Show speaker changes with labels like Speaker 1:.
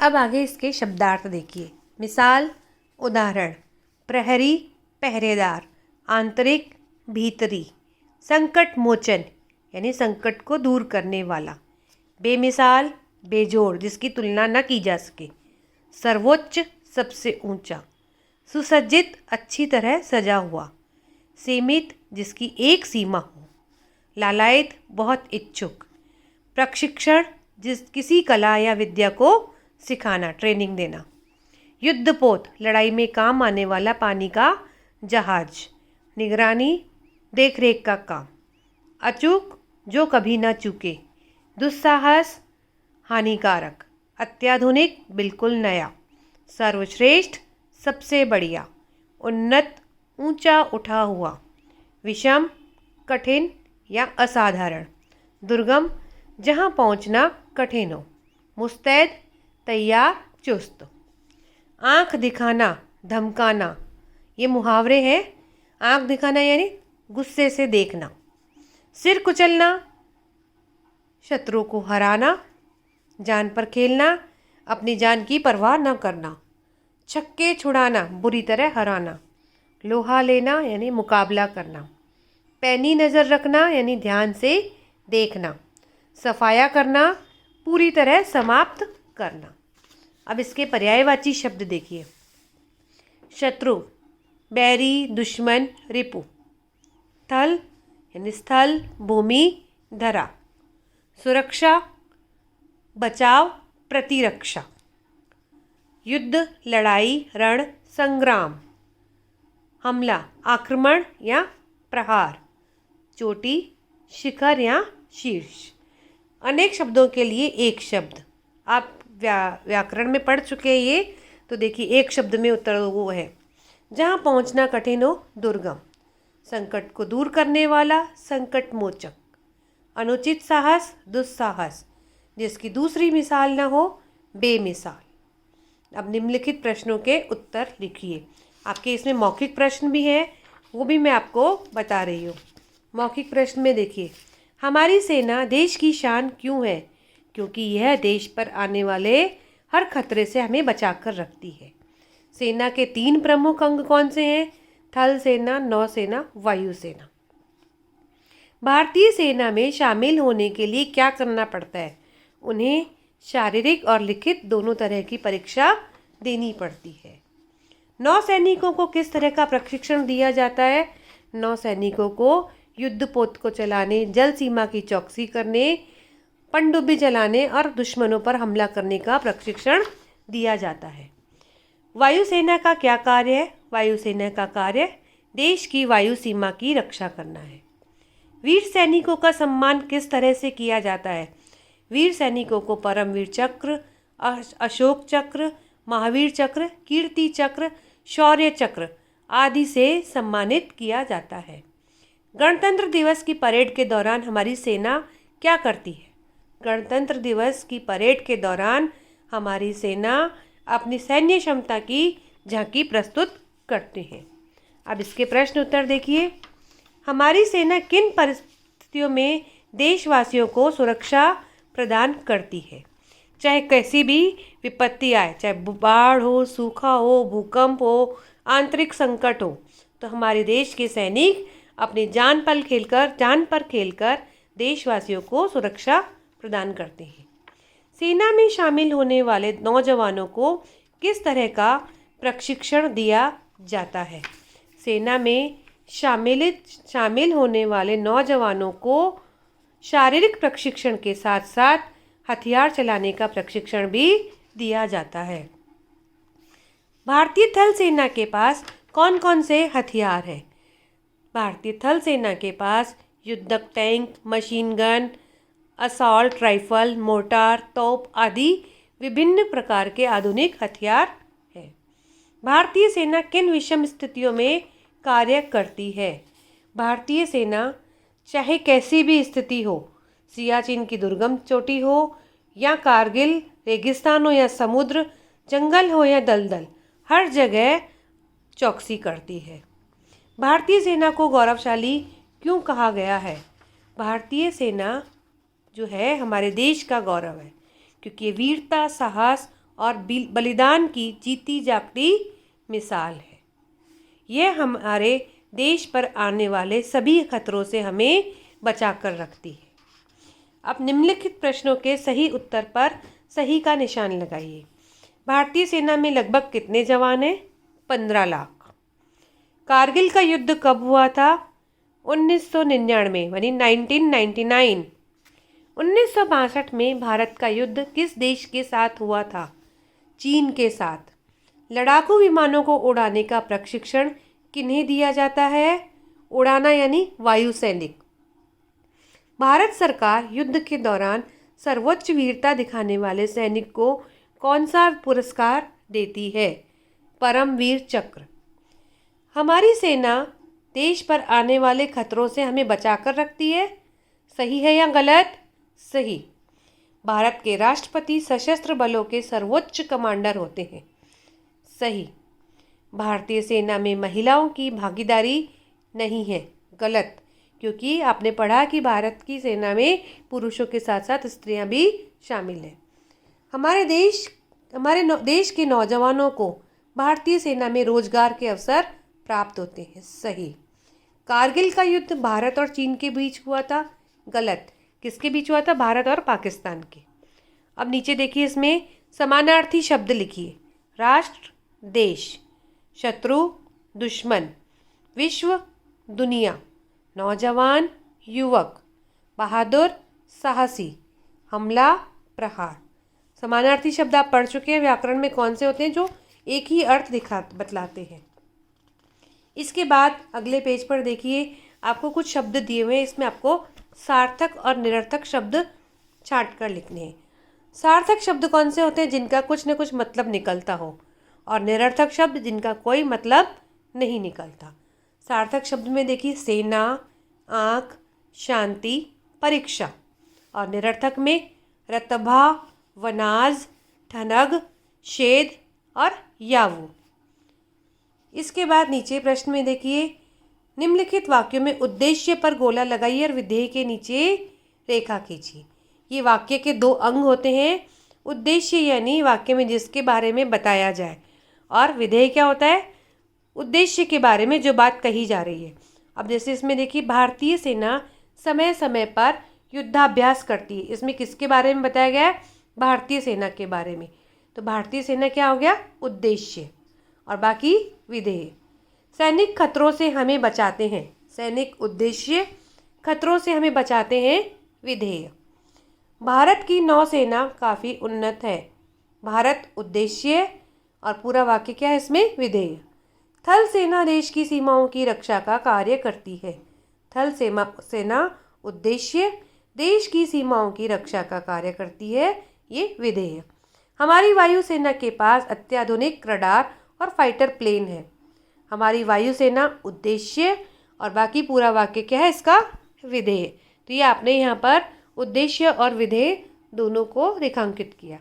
Speaker 1: अब आगे इसके शब्दार्थ देखिए। मिसाल, उदाहरण: प्रहरी, पहरेदार, आंतरिक, भीतरी, संकट मोचन यानी संकट को दूर करने वाला, बेमिसाल, बेजोड़ जिसकी तुलना न की जा सके, सर्वोच्च, सबसे ऊंचा, सुसज्जित, अच्छी तरह सजा हुआ, सीमित, जिसकी एक सीमा हो, लालायित, बहुत इच्छुक, प्रशिक्षण, किसी कला या विद्या को सिखाना, ट्रेनिंग देना, युद्धपोत, लड़ाई में काम आने वाला पानी का जहाज, निगरानी, देखरेख का काम, अचूक, जो कभी ना चूके, दुस्साहस, हानिकारक, अत्याधुनिक, बिल्कुल नया, सर्वश्रेष्ठ, सबसे बढ़िया, उन्नत, ऊंचा उठा हुआ, विषम, कठिन या असाधारण, दुर्गम, जहां पहुंचना कठिन हो, मुस्तैद, तैयार, चुस्त। आँख दिखाना, धमकाना, ये मुहावरे हैं। आँख दिखाना यानी गुस्से से देखना, सिर कुचलना, शत्रु को हराना, जान पर खेलना, अपनी जान की परवाह न करना, छक्के छुड़ाना, बुरी तरह हराना, लोहा लेना यानी मुकाबला करना, पैनी नज़र रखना यानी ध्यान से देखना, सफाया करना, पूरी तरह समाप्त करना। अब इसके पर्यायवाची शब्द देखिए। शत्रु, बैरी, दुश्मन, रिपु। थल यानी स्थल, भूमि, धरा। सुरक्षा, बचाव, प्रतिरक्षा। युद्ध, लड़ाई, रण, संग्राम। हमला, आक्रमण या प्रहार। चोटी, शिखर या शीर्ष। अनेक शब्दों के लिए एक शब्द। आप व्याकरण में पढ़ चुके हैं ये, तो देखिए एक शब्द में उत्तर वो है। जहाँ पहुँचना कठिन हो, दुर्गम। संकट को दूर करने वाला, संकट मोचक। अनुचित साहस, दुस्साहस, जिसकी दूसरी मिसाल न हो, बेमिसाल। अब निम्नलिखित प्रश्नों के उत्तर लिखिए। आपके इसमें मौखिक प्रश्न भी है, वो भी मैं आपको बता रही हूँ। मौखिक प्रश्न में देखिए, हमारी सेना देश की शान क्यों है? क्योंकि यह देश पर आने वाले हर खतरे से हमें बचाकर रखती है। सेना के 3 प्रमुख अंग कौन से हैं? थल सेना, नौसेना, वायुसेना। भारतीय सेना में शामिल होने के लिए क्या करना पड़ता है? उन्हें शारीरिक और लिखित दोनों तरह की परीक्षा देनी पड़ती है। नौसैनिकों को किस तरह का प्रशिक्षण दिया जाता है? नौसैनिकों को युद्धपोत को चलाने, जल सीमा की चौकसी करने, पनडुब्बी चलाने और दुश्मनों पर हमला करने का प्रशिक्षण दिया जाता है। वायुसेना का क्या कार्य है? वायुसेना का कार्य देश की वायु सीमा की रक्षा करना है। वीर सैनिकों का सम्मान किस तरह से किया जाता है? वीर सैनिकों को परमवीर चक्र, अशोक चक्र, महावीर चक्र, कीर्ति चक्र, शौर्य चक्र आदि से सम्मानित किया जाता है। गणतंत्र दिवस की परेड के दौरान हमारी सेना क्या करती है? गणतंत्र दिवस की परेड के दौरान हमारी सेना अपनी सैन्य क्षमता की झांकी प्रस्तुत करती है। अब इसके प्रश्न उत्तर देखिए। हमारी सेना किन परिस्थितियों में देशवासियों को सुरक्षा प्रदान करती है? चाहे कैसी भी विपत्ति आए, चाहे बाढ़ हो, सूखा हो, भूकंप हो, आंतरिक संकट हो, तो हमारे देश के सैनिक अपनी जान पर खेलकर देशवासियों को सुरक्षा प्रदान करते हैं। सेना में शामिल होने वाले नौजवानों को किस तरह का प्रशिक्षण दिया जाता है? सेना में शामिल होने वाले नौजवानों को शारीरिक प्रशिक्षण के साथ साथ हथियार चलाने का प्रशिक्षण भी दिया जाता है। भारतीय थल सेना के पास कौन कौन से हथियार हैं? भारतीय थल सेना के पास युद्धक tank, machine gun, assault rifle, mortar, तोप आदि विभिन्न प्रकार के आधुनिक हथियार हैं। भारतीय सेना किन विषम स्थितियों में कार्य करती है? भारतीय सेना चाहे कैसी भी स्थिति हो, सियाचिन की दुर्गम चोटी हो या कारगिल, रेगिस्तान हो या समुद्र, जंगल हो या दलदल, हर जगह चौकसी करती है। भारतीय सेना को गौरवशाली क्यों कहा गया है? भारतीय सेना जो है हमारे देश का गौरव है, क्योंकि ये वीरता, साहस और बलिदान की जीती जागती मिसाल है। यह हमारे देश पर आने वाले सभी खतरों से हमें बचा कर रखती है। अब निम्नलिखित प्रश्नों के सही उत्तर पर सही का निशान लगाइए। भारतीय सेना में लगभग कितने जवान हैं? 15 लाख। कारगिल का युद्ध कब हुआ था? 1999 यानी 1999। 1962 में भारत का युद्ध किस देश के साथ हुआ था? चीन के साथ। लड़ाकू विमानों को उड़ाने का प्रशिक्षण किन्हें दिया जाता है? उड़ाना यानी वायुसैनिक। भारत सरकार युद्ध के दौरान सर्वोच्च वीरता दिखाने वाले सैनिक को कौन सा पुरस्कार देती है? परमवीर चक्र। हमारी सेना देश पर आने वाले खतरों से हमें बचाकर रखती है। सही है या गलत? सही। भारत के राष्ट्रपति सशस्त्र बलों के सर्वोच्च कमांडर होते हैं। सही। भारतीय सेना में महिलाओं की भागीदारी नहीं है। गलत, क्योंकि आपने पढ़ा कि भारत की सेना में पुरुषों के साथ साथ स्त्रियां भी शामिल हैं। हमारे देश के नौजवानों को भारतीय सेना में रोजगार के अवसर प्राप्त होते हैं। सही। कारगिल का युद्ध भारत और चीन के बीच हुआ था। गलत। किसके बीच हुआ था? भारत और पाकिस्तान के। अब नीचे देखिए, इसमें समानार्थी शब्द लिखिए। राष्ट्र, देश, शत्रु, दुश्मन, विश्व, दुनिया, नौजवान, युवक, बहादुर, साहसी, हमला, प्रहार। समानार्थी शब्द आप पढ़ चुके हैं। व्याकरण में कौन से होते हैं जो एक ही अर्थ बतलाते हैं। इसके बाद अगले पेज पर देखिए, आपको कुछ शब्द दिए हुए हैं। इसमें आपको सार्थक और निरर्थक शब्द छांट कर लिखने हैं। सार्थक शब्द कौन से होते हैं? जिनका कुछ न कुछ मतलब निकलता हो, और निरर्थक शब्द जिनका कोई मतलब नहीं निकलता। सार्थक शब्द में देखिए सेना, आँख, शांति, परीक्षा। और निरर्थक में रतभा, वनाज, ठनग, शेद और यावु। इसके बाद नीचे प्रश्न में देखिए, निम्नलिखित वाक्यों में उद्देश्य पर गोला लगाइए और विधेय के नीचे रेखा खींचिए। ये वाक्य के दो अंग होते हैं। उद्देश्य यानी वाक्य में जिसके बारे में बताया जाए, और विधेय क्या होता है? उद्देश्य के बारे में जो बात कही जा रही है। अब जैसे इसमें देखिए, भारतीय सेना समय समय पर युद्धाभ्यास करती है। इसमें किसके बारे में बताया गया है? भारतीय सेना के बारे में। तो भारतीय सेना क्या हो गया? उद्देश्य, और बाकी विधेय। सैनिक खतरों से हमें बचाते हैं। सैनिक उद्देश्य, खतरों से हमें बचाते हैं विधेय। भारत की नौसेना काफ़ी उन्नत है। भारत उद्देश्य, और पूरा वाक्य क्या है इसमें? विधेय। थल सेना देश की सीमाओं की रक्षा का कार्य करती है। थल सेना उद्देश्य, देश की सीमाओं की रक्षा का कार्य करती है, ये विधेय। हमारी वायुसेना के पास अत्याधुनिक रडार और फाइटर प्लेन है। हमारी वायुसेना उद्देश्य, और बाकी पूरा वाक्य क्या है इसका? विधेय। तो ये आपने यहाँ पर उद्देश्य और विधेय दोनों को रेखांकित किया।